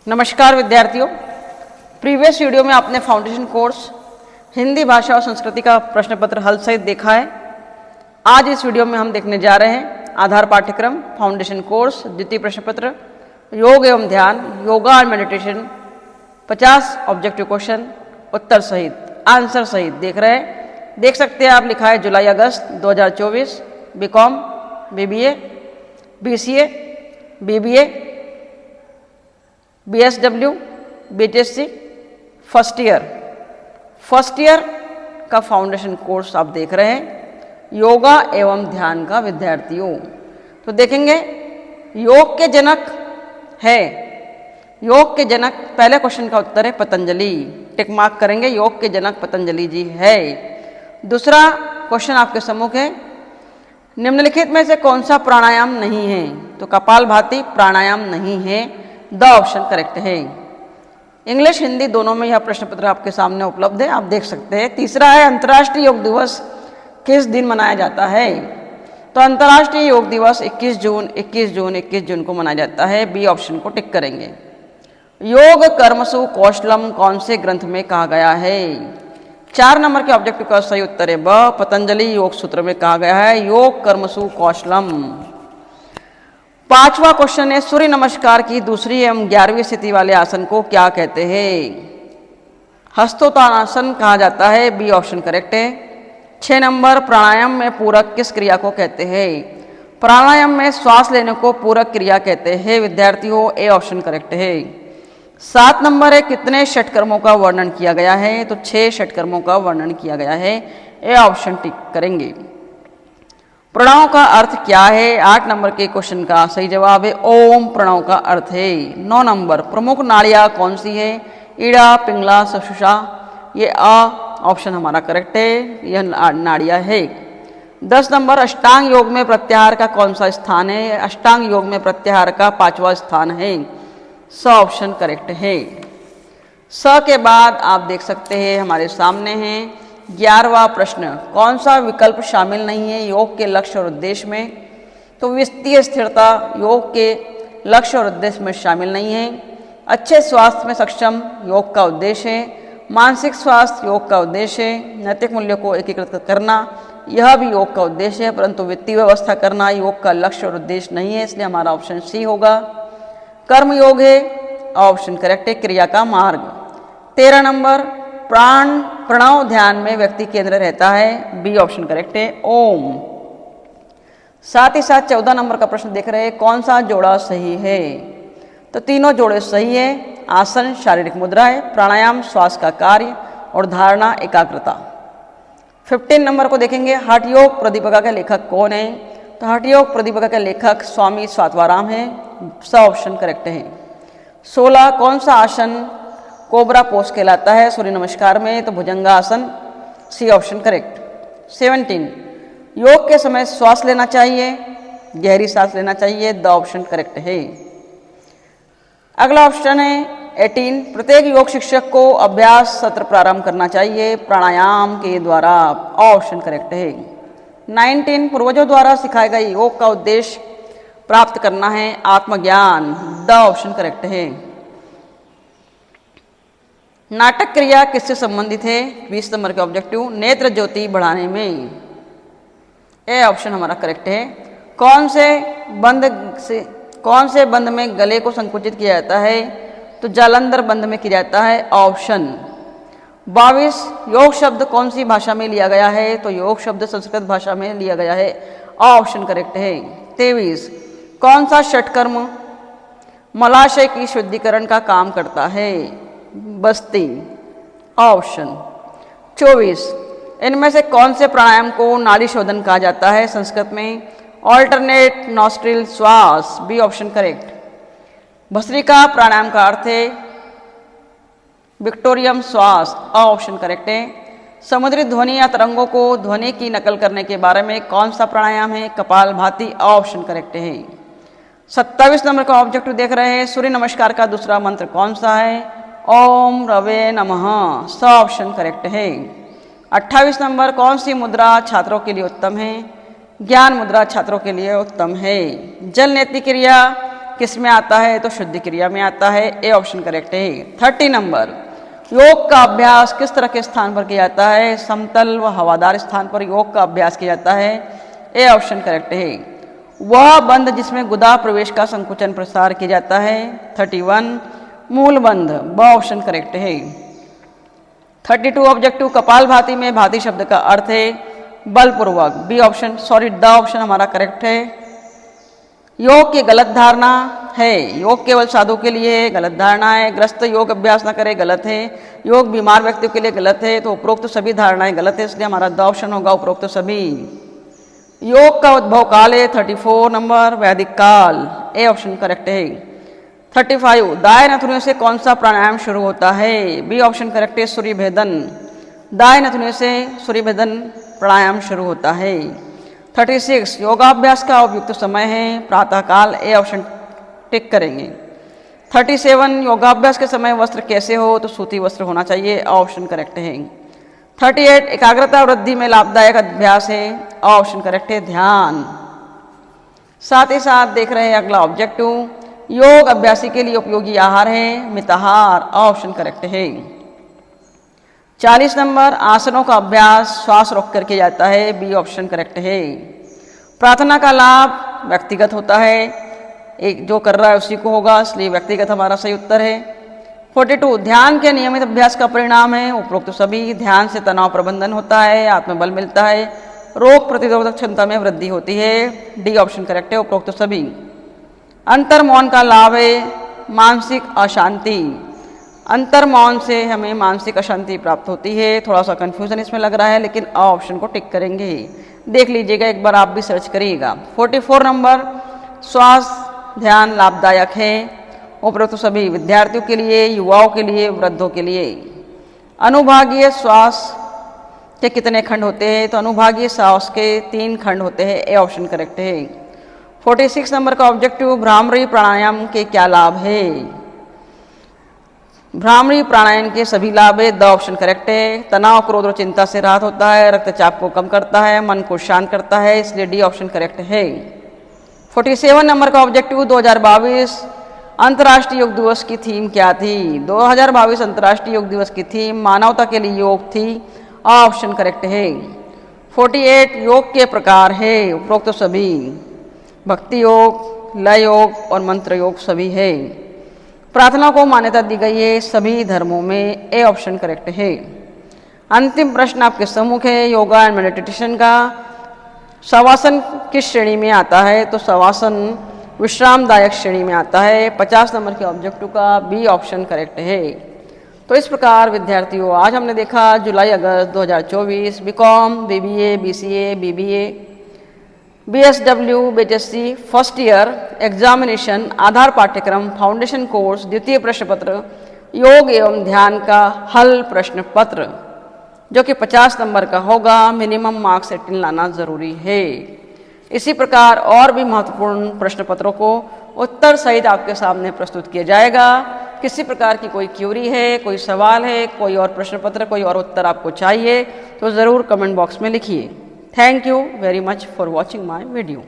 नमस्कार विद्यार्थियों, previous video में आपने फाउंडेशन कोर्स हिंदी भाषा और संस्कृति का प्रश्न पत्र हल सहित देखा है। आज इस वीडियो में हम देखने जा रहे हैं आधार पाठ्यक्रम फाउंडेशन कोर्स द्वितीय प्रश्न पत्र योग एवं ध्यान, yoga and meditation 50 objective question उत्तर सहित आंसर सहित देख सकते हैं आप। लिखा है जुलाई अगस्त 2024, BCom, BBA, BCA, BBA, BSW, बीटीएससी फर्स्ट ईयर का फाउंडेशन कोर्स आप देख रहे हैं योगा एवं ध्यान का विद्यार्थियों। तो देखेंगे योग के जनक है, योग के जनक पहले क्वेश्चन का उत्तर है पतंजलि, टिक मार्क करेंगे, योग के जनक पतंजलि जी है। दूसरा क्वेश्चन आपके सम्मुख है, निम्नलिखित में से कौन सा प्राणायाम नहीं है? तो कपालभाति प्राणायाम नहीं है, द ऑप्शन करेक्ट है। इंग्लिश हिंदी दोनों में यह प्रश्न पत्र आपके सामने उपलब्ध है, आप देख सकते हैं। तीसरा है अंतर्राष्ट्रीय योग दिवस किस दिन मनाया जाता है? तो अंतर्राष्ट्रीय योग दिवस 21 जून को मनाया जाता है, बी ऑप्शन को टिक करेंगे। योग कर्मसु कौशलम कौन से ग्रंथ में कहा गया है? 4 नंबर के ऑब्जेक्टिव का सही उत्तर है ब, पतंजलि योग सूत्र में कहा गया है योग कर्मसु कौशलम। 5वां क्वेश्चन है, सूर्य नमस्कार की दूसरी एवं 11वीं स्थिति वाले आसन को क्या कहते हैं? हस्तोत्तानासन कहा जाता है, बी ऑप्शन करेक्ट है। 6 नंबर, प्राणायाम में पूरक किस क्रिया को कहते हैं? प्राणायाम में श्वास लेने को पूरक क्रिया कहते हैं विद्यार्थियों, ए ऑप्शन करेक्ट है। 7 नंबर है, कितने षटकर्मों का वर्णन किया गया है? तो 6 षटकर्मों का वर्णन किया गया है, ए ऑप्शन टिक करेंगे। प्रणव का अर्थ क्या है? 8 नंबर के क्वेश्चन का सही जवाब है ओम प्रणव का अर्थ है। 9 नंबर, प्रमुख नाड़ियां कौन सी है? ईड़ा, पिंगला, सशुषा, ये ऑप्शन हमारा करेक्ट है, यह नाड़ियां है। 10 नंबर, अष्टांग योग में प्रत्याहार का कौन सा स्थान है? अष्टांग योग में प्रत्याहार का 5वां स्थान है, स ऑप्शन करेक्ट है। स के बाद आप देख सकते हैं हमारे सामने है 11वां प्रश्न, कौन सा विकल्प शामिल नहीं है योग के लक्ष्य और उद्देश्य में? तो वित्तीय स्थिरता योग के लक्ष्य और उद्देश्य में शामिल नहीं है। अच्छे स्वास्थ्य में सक्षम योग का उद्देश्य है। मानसिक स्वास्थ्य योग का उद्देश्य है। नैतिक मूल्यों को एकीकृत करना यह भी योग का उद्देश्य है, परंतु वित्तीय व्यवस्था करना योग का लक्ष्य और उद्देश्य नहीं है, इसलिए हमारा ऑप्शन सी होगा। कर्म योग है, ऑप्शन करेक्ट है, क्रिया का मार्ग। 13 नंबर, प्रणव ध्यान में व्यक्ति केंद्र रहता है, बी ऑप्शन करेक्ट है, ओम। साथ ही साथ 14 नंबर का प्रश्न देख रहे हैं, कौन सा जोड़ा सही है? तो तीनों जोड़े सही है। आसन शारीरिक मुद्रा है, प्राणायाम श्वास का कार्य और धारणा एकाग्रता। 15 नंबर को देखेंगे, हठ योग प्रदीपिका के लेखक कौन है? तो हठ योग प्रदीपिका के लेखक स्वामी स्वात्वाराम है, स ऑप्शन करेक्ट है। 16, कौन सा आसन कोबरा पोज कहलाता है सूर्य नमस्कार में? तो भुजंगासन, सी ऑप्शन करेक्ट। 17, योग के समय श्वास लेना चाहिए, गहरी सांस लेना चाहिए, द ऑप्शन करेक्ट है। अगला ऑप्शन है 18, प्रत्येक योग शिक्षक को अभ्यास सत्र प्रारंभ करना चाहिए प्राणायाम के द्वारा, ऑप्शन करेक्ट है। 19, पूर्वजों द्वारा सिखाए गए योग का उद्देश्य प्राप्त करना है आत्मज्ञान, द ऑप्शन करेक्ट है। नाटक क्रिया किससे संबंधित है? 20 नंबर के ऑब्जेक्टिव, नेत्र ज्योति बढ़ाने में, ए ऑप्शन हमारा करेक्ट है। कौन से बंद में गले को संकुचित किया जाता है? तो जालंधर बंद में किया जाता है, ऑप्शन। 22, योग शब्द कौन सी भाषा में लिया गया है? तो योग शब्द संस्कृत भाषा में लिया गया है, ऑप्शन करेक्ट है। 23, कौन सा षटकर्म मलाशय की शुद्धिकरण का काम करता है? बस्ती, ऑप्शन। 24, इनमें से कौन से प्राणायाम को नाड़ी शोधन कहा जाता है संस्कृत में? ऑल्टरनेट नॉस्ट्रिल श्वास, बी ऑप्शन करेक्ट। भस्त्रिका प्राणायाम का अर्थ है विक्टोरियम श्वास, ऑप्शन करेक्ट है। समुद्री ध्वनि या तरंगों को ध्वनि की नकल करने के बारे में कौन सा प्राणायाम है? कपालभाति, ऑप्शन करेक्ट है। 27 नंबर का ऑब्जेक्टिव देख रहे हैं, सूर्य नमस्कार का दूसरा मंत्र कौन सा है? ओम रवे नमः, स ऑप्शन करेक्ट है। 28 नंबर, कौन सी मुद्रा छात्रों के लिए उत्तम है? ज्ञान मुद्रा छात्रों के लिए उत्तम है। जल नेति क्रिया किस में आता है? तो शुद्धि क्रिया में आता है। ए ऑप्शन करेक्ट है। 30 नंबर, योग का अभ्यास किस तरह के स्थान पर किया जाता है? समतल व हवादार स्थान पर योग का अभ्यास किया जाता है। ए ऑप्शन करेक्ट है। वह बंध जिसमें गुदा प्रवेश का संकुचन प्रसार किया जाता है। 31 मूल बंध। ब ऑप्शन करेक्ट है। 32 ऑब्जेक्टिव, कपाल भाती में भाती शब्द का अर्थ है बलपूर्वक। B option, sorry the option हमारा करेक्ट है। योग की गलत धारणा है, योग केवल साधु के लिए है, गलत धारणा है। ग्रस्त योग अभ्यास न करे, गलत है। योग बीमार व्यक्तियों के लिए गलत है, तो उपरोक्त सभी धारणाएं गलत है, इसलिए हमारा द ऑप्शन होगा उपरोक्त सभी। योग का उद्भव काल है 34 नंबर, वैदिक काल। ए ऑप्शन करेक्ट है। 35 दाएं नथुनियों से कौन सा प्राणायाम शुरू होता है? बी ऑप्शन करेक्ट है, सूर्य भेदन। दाएं नथुनियों से सूर्य भेदन प्राणायाम शुरू होता है। 36 योगाभ्यास का उपयुक्त समय है प्रातःकाल। ए ऑप्शन टिक करेंगे। 37 योगाभ्यास के समय वस्त्र कैसे हो? तो सूती वस्त्र होना चाहिए। ऑप्शन करेक्ट है। 38 एकाग्रता वृद्धि में लाभदायक अभ्यास है। ऑप्शन करेक्ट है, ध्यान। साथ ही साथ देख रहे हैं अगला ऑब्जेक्टिव, योग अभ्यासी के लिए उपयोगी आहार है मिताहार। ऑप्शन करेक्ट है। 40 नंबर, आसनों का अभ्यास श्वास रोक कर किया जाता है। बी ऑप्शन करेक्ट है। प्रार्थना का लाभ व्यक्तिगत होता है, एक जो कर रहा है उसी को होगा, इसलिए व्यक्तिगत हमारा सही उत्तर है। 42 ध्यान के नियमित अभ्यास का परिणाम है उपरोक्त सभी। ध्यान से तनाव प्रबंधन होता है, आत्मबल मिलता है, रोग प्रतिरोधक क्षमता में वृद्धि होती है। डी ऑप्शन करेक्ट है, उपरोक्त सभी। अंतर मौन का लाभ है मानसिक अशांति। अंतर मौन से हमें मानसिक अशांति प्राप्त होती है। थोड़ा सा कंफ्यूजन इसमें लग रहा है, लेकिन अ ऑप्शन को टिक करेंगे। देख लीजिएगा, एक बार आप भी सर्च करिएगा। 44 नंबर, श्वास ध्यान लाभदायक है उपरोक्त सभी, विद्यार्थियों के लिए, युवाओं के लिए, वृद्धों के लिए। अनुभागीय श्वास के कितने खंड होते हैं? तो अनुभागीय श्वास के 3 खंड होते हैं। ए ऑप्शन करेक्ट है। 46 नंबर का ऑब्जेक्टिव, भ्रामरी प्राणायाम के क्या लाभ है? भ्रामरी प्राणायाम के सभी लाभ है। द ऑप्शन करेक्ट है। तनाव, क्रोध और चिंता से राहत होता है, रक्तचाप को कम करता है, मन को शांत करता है, इसलिए डी ऑप्शन करेक्ट है। 47 नंबर का ऑब्जेक्टिव, 2022 अंतर्राष्ट्रीय योग दिवस की थीम क्या थी? 2022 अंतर्राष्ट्रीय योग दिवस की थीम मानवता के लिए योग थी। ऑप्शन करेक्ट है। 48 योग के प्रकार है उपरोक्त सभी, भक्ति योग, लय योग और मंत्र योग सभी है। प्रार्थना को मान्यता दी गई है सभी धर्मों में। ए ऑप्शन करेक्ट है। अंतिम प्रश्न आपके सम्मुख है, योगा एंड मेडिटेशन का शवासन किस श्रेणी में आता है? तो शवासन विश्रामदायक श्रेणी में आता है। 50 नंबर के ऑब्जेक्टिव का बी ऑप्शन करेक्ट है। तो इस प्रकार विद्यार्थियों, आज हमने देखा जुलाई अगस्त 2024 BCom, BBA, BCA, BBA, BSW, बीएचएससी फर्स्ट ईयर एग्जामिनेशन आधार पाठ्यक्रम फाउंडेशन कोर्स द्वितीय प्रश्न पत्र योग एवं ध्यान का हल प्रश्न पत्र, जो कि 50 नंबर का होगा। मिनिमम मार्क्स 18 लाना जरूरी है। इसी प्रकार और भी महत्वपूर्ण प्रश्न पत्रों को उत्तर सहित आपके सामने प्रस्तुत किया जाएगा। किसी प्रकार की कोई क्यूरी है, कोई सवाल है, कोई और प्रश्न पत्र, कोई और उत्तर आपको चाहिए तो ज़रूर कमेंट बॉक्स में लिखिए। Thank you very much for watching my video.